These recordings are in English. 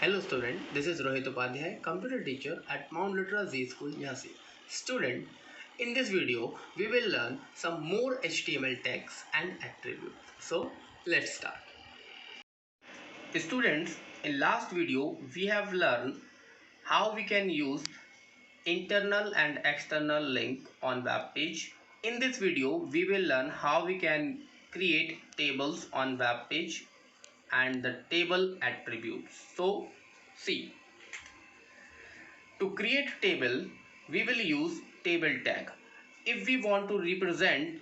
Hello student, this is Rohit Upadhyay, computer teacher at MLZS School Jhansi. Student, in this video we will learn some more HTML tags and attributes. So let's start. Students, in last video we have learned how we can use internal and external link on web page. In this video we will learn how we can create tables on web page and the table attributes. So see, to create table we will use table tag. If we want to represent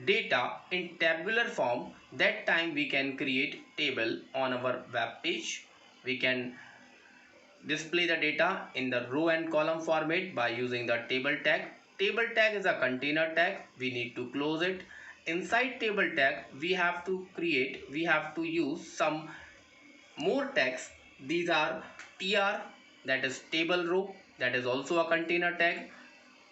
data in tabular form, that time we can create table on our web page. We can display the data in the row and column format by using the table tag. Table tag is a container tag. We need to close it. Inside table tag we have to use some more tags. These are tr, that is table row, that is also a container tag.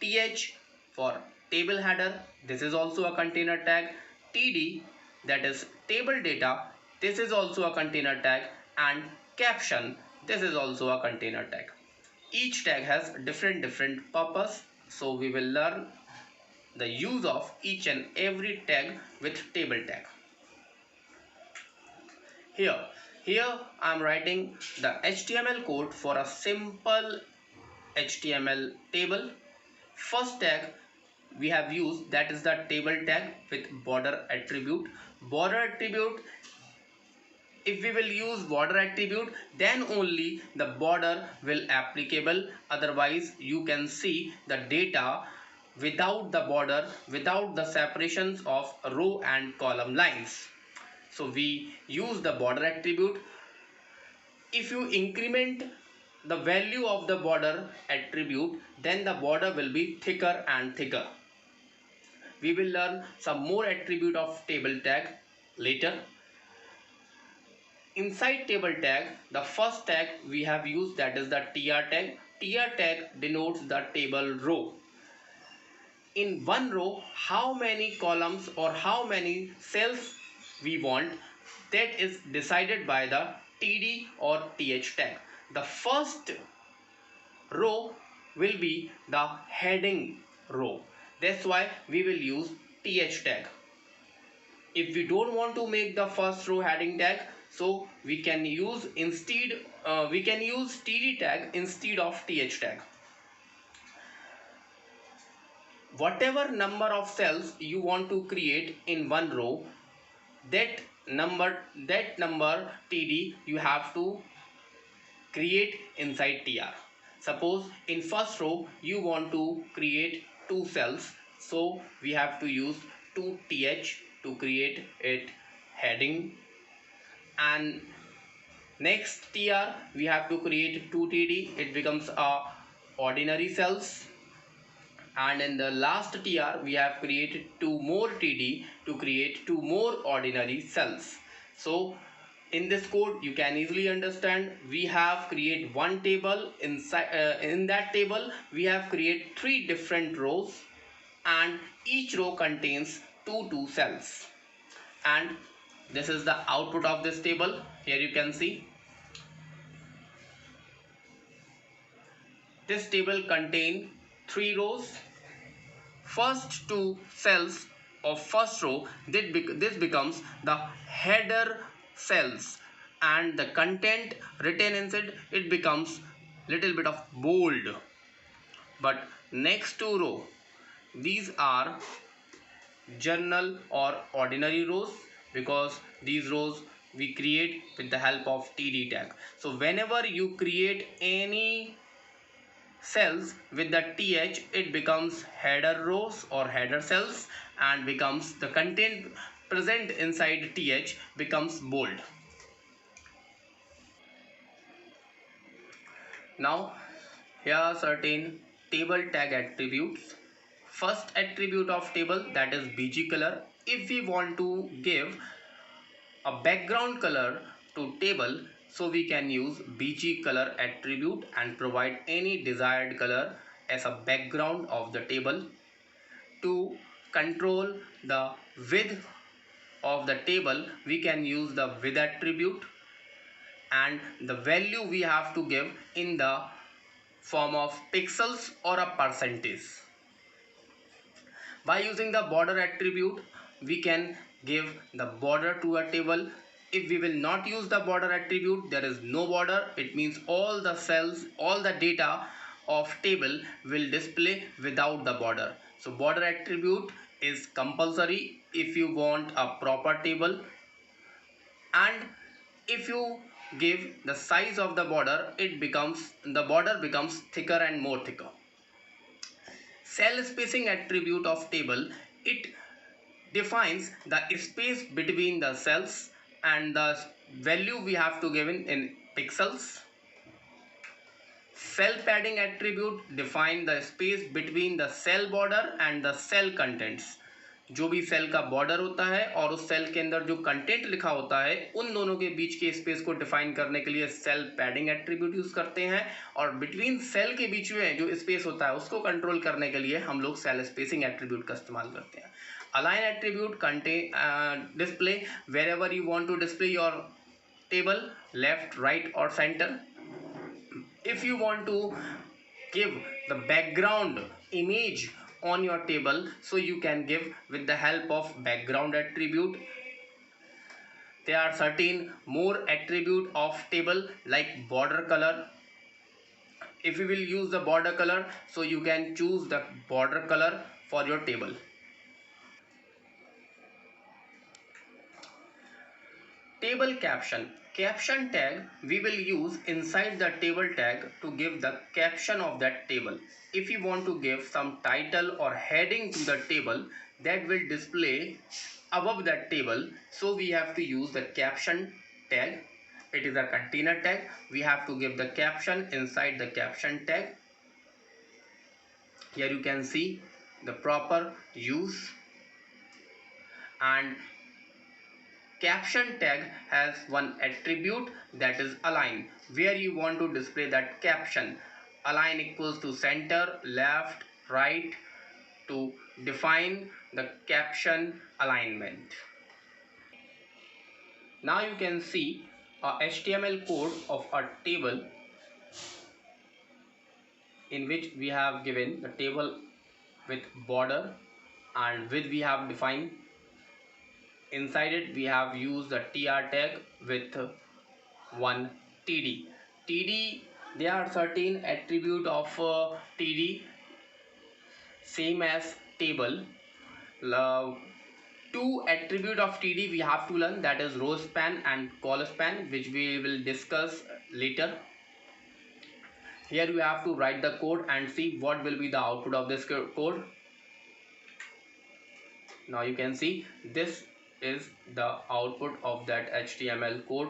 Th for table header, this is also a container tag. Td, that is table data, this is also a container tag. And caption, this is also a container tag. Each tag has different purpose, so we will learn the use of each and every tag with table tag. Here I am writing the HTML code for a simple HTML table. First tag we have used, that is the table tag with border attribute. Border attribute, if we will use border attribute, then only the border will applicable. Otherwise you can see the data without the border, without the separations of row and column lines. So we use the border attribute. If you increment the value of the border attribute, then the border will be thicker and thicker. We will learn some more attribute of table tag later. Inside table tag, the first tag we have used, that is the tr tag. Tr tag denotes the table row. In one row, how many columns or how many cells we want, that is decided by the td or th tag. The first row will be the heading row. That's why we will use th tag. If we don't want to make the first row heading tag, so we can use td tag instead of th tag. Whatever number of cells you want to create in one row, that number td you have to create inside tr. Suppose in first row you want to create 2 cells, so we have to use 2th to create it heading, and next tr we have to create 2td, it becomes a ordinary cells, and in the last tr we have created 2 more td to create 2 more ordinary cells. So in this code you can easily understand, we have create one table. Inside in that table we have create 3 different rows, and each row contains 2 cells, and this is the output of this table. Here you can see this table contain 3 rows. First 2 cells of first row, this becomes the header cells, and the content written inside it becomes little bit of bold. But next 2 row, these are journal or ordinary rows, because these rows we create with the help of td tag. So whenever you create any cells with the th, it becomes header rows or header cells, and becomes the content present inside th becomes bold. Now here are certain table tag attributes. First attribute of table, that is bg color. If we want to give a background color to table, so we can use bg color attribute and provide any desired color as a background of the table. To control the width of the table, we can use the width attribute. and the value we have to give in the form of pixels or a percentage. By using the border attribute, we can give the border to a table. If we will not use the border attribute, there is no border. It means all the cells, all the data of table will display without the border. So border attribute is compulsory if you want a proper table, and if you give the size of the border, the border becomes thicker and more thicker. Cell spacing attribute of table, it defines the space between the cells and the value we have to give in pixels. Cell padding attribute define the space between the cell border and the cell contents. जो भी cell का border होता है और उस cell के अंदर जो कंटेंट लिखा होता है, उन दोनों के बीच के स्पेस को डिफाइन करने के लिए सेल पैडिंग एट्रीब्यूट यूज करते हैं, और बिटवीन सेल के बीच में जो स्पेस होता है उसको कंट्रोल करने के लिए हम लोग सेल स्पेसिंग एट्रीब्यूट का इस्तेमाल करते हैं. Align attribute contain display wherever you want to display your table, left, right or center. If you want to give the background image on your table, so you can give with the help of background attribute. There are certain more attribute of table like border color. If you will use the border color, so you can choose the border color for your table. Table caption. Caption tag we will use inside the table tag to give the caption of that table. If you want to give some title or heading to the table that will display above that table, so we have to use the caption tag. It is a container tag. We have to give the caption inside the caption tag. Here you can see the proper use. And caption tag has one attribute, that is align, where you want to display that caption. Align equals to center, left, right, to define the caption alignment. Now you can see a HTML code of a table in which we have given the table with border and width we have defined. Inside it we have used the tr tag with one td. td, there are certain attribute of td same as table. Two attribute of td we have to learn, that is row span and col span, which we will discuss later. Here you have to write the code and see what will be the output of this code. Now you can see this is the output of that HTML code